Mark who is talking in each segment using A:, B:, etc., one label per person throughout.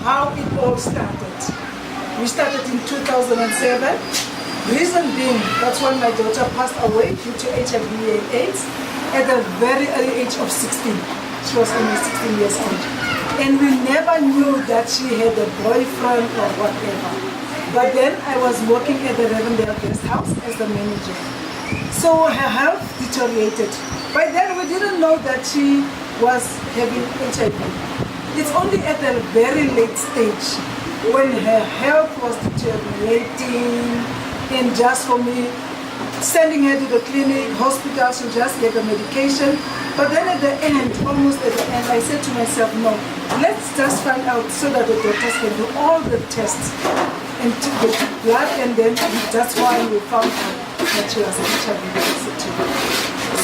A: how it all started. We started in 2007. Reason being, that's when my daughter passed away due to HIV and AIDS at a very early age of 16. She was only 16 years old. And we never knew that she had a boyfriend or whatever. But then I was working at the Revendale Guest House as the manager. So her health deteriorated. By then we didn't know that she was having HIV. It's only at a very late stage when her health was deteriorating, and just for me sending her to the clinic, hospital, to just get the medication. But then at the end, almost at the end, I said to myself, no, let's just find out so that the doctors can do all the tests and took the blood, and then that's why we found out that she was HIV positive.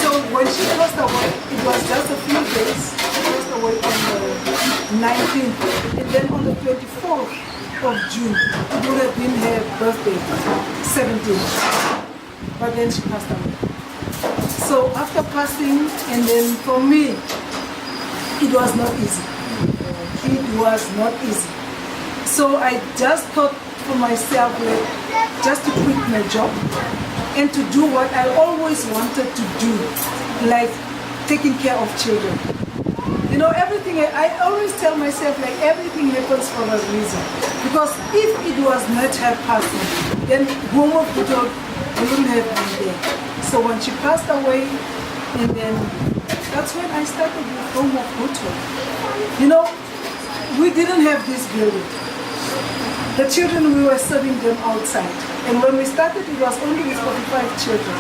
A: So when she passed away, it was just a few days. She passed away on the 19th, and then on the 24th of June, it would have been her birthday, 17th. But then she passed away. So after passing, and then for me, it was not easy. It was not easy. So I just thought for myself, like, just to quit my job and to do what I always wanted to do, like taking care of children. You know, everything, I always tell myself, like, everything happens for a reason. Because if it was not her passing, then Home of Good wouldn't have been there. So when she passed away, and then that's when I started with Home of Good. You know, we didn't have this building. The children, we were serving them outside. And when we started, it was only with 45 children.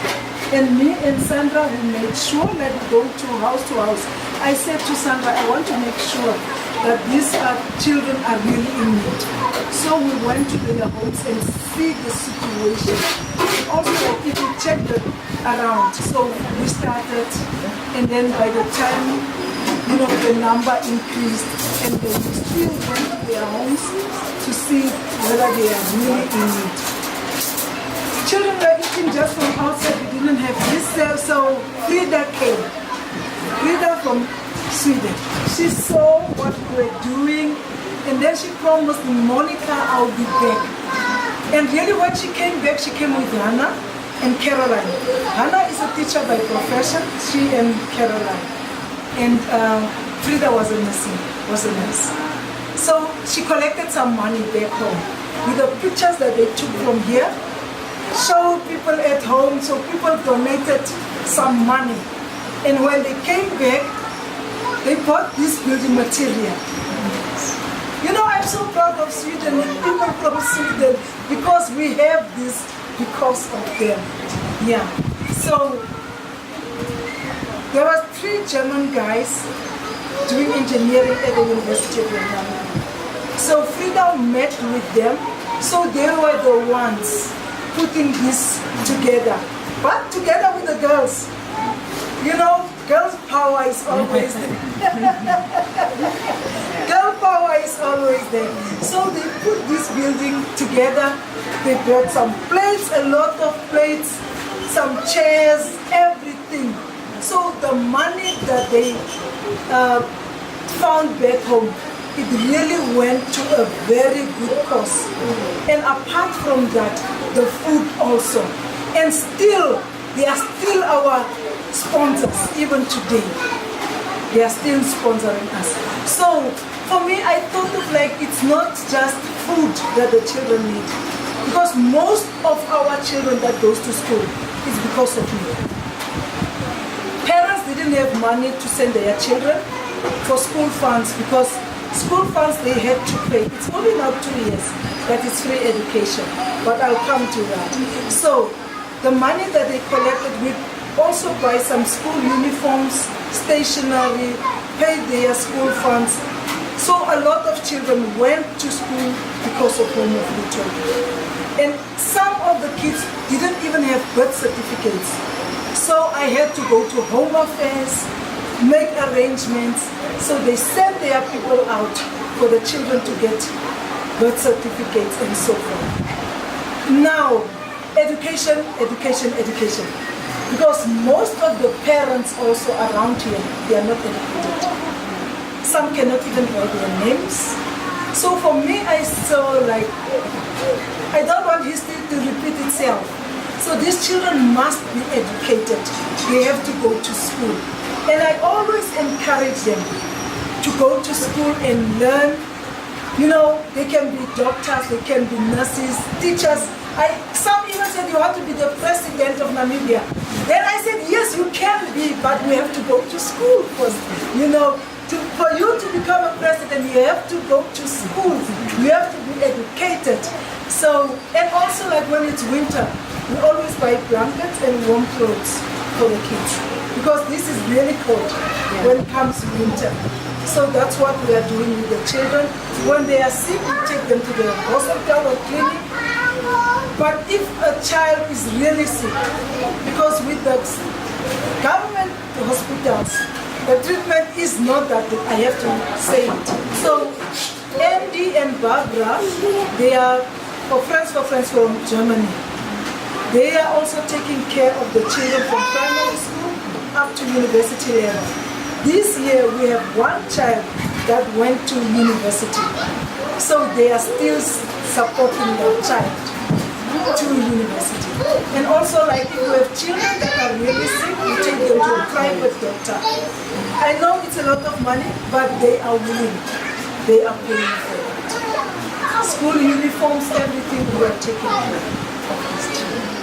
A: And me and Sandra, we made sure that we go to house. I said to Sandra, I want to make sure that these children are really in need. So we went to their homes and see the situation. Also, like, if we checked it around. So we started, and then by the time, you know, the number increased, and then we still went to their homes to see whether they are really in need. Children were eating just from outside. We didn't have this, so Frida came. Frida from Sweden. She saw what we were doing, and then she promised me, Monica, I'll be back. And really when she came back, she came with Hannah and Caroline. Hannah is a teacher by profession, she and Caroline. And Frida was a nurse. So she collected some money back home with the pictures that they took from here, showed people at home, so people donated some money. And when they came back, they bought this building material. You know, I'm so proud of Sweden and people from Sweden because we have this because of them. Yeah. So there were 3 German guys doing engineering at the University of Vietnam. So Frida met with them, so they were the ones putting this together, but together with the girls. You know, girls' power is always there. Girl power is always there. So they put this building together. They brought some plates, a lot of plates, some chairs, everything. So the money that they found back home, it really went to a very good cause. And apart from that, the food also. And still, they are still our sponsors, even today. They are still sponsoring us. So, for me, I thought of like, it's not just food that the children need. Because most of our children that goes to school is because of me. Parents didn't have money to send their children for school funds because school funds they had to pay. It's only now 2 years that it's free education, but I'll come to that. So the money that they collected, we also buy some school uniforms, stationery, pay their school funds. So a lot of children went to school because of Home of Little. And some of the kids didn't even have birth certificates. So I had to go to Home Affairs, make arrangements. So they sent their people out for the children to get birth certificates and so forth. Now, education, education, education. Because most of the parents also around here, they are not educated. Some cannot even write their names. So for me, I saw like, I don't want history to repeat itself. So these children must be educated. They have to go to school. And I always encourage them to go to school and learn. You know, they can be doctors, they can be nurses, teachers. Some even said you have to be the president of Namibia. Then I said, yes, you can be, but we have to go to school first. You know, for you to become a president, you have to go to school. You have to be educated. So, and also like when it's winter, we always buy blankets and warm clothes for the kids. Because this is really cold when it comes to winter. So that's what we are doing with the children. When they are sick, we take them to the hospital or clinic. But if a child is really sick, because with the government hospitals, the treatment is not that good, I have to say it. So Andy and Barbara, they are friends from Germany. They are also taking care of the children from primary school up to university level. This year we have one child that went to university. So they are still supporting their child to university. And also like if you have children that are really sick, you take them to a private doctor. I know it's a lot of money, but they are willing. They are paying for it. School uniforms, everything, we are taking care of these children.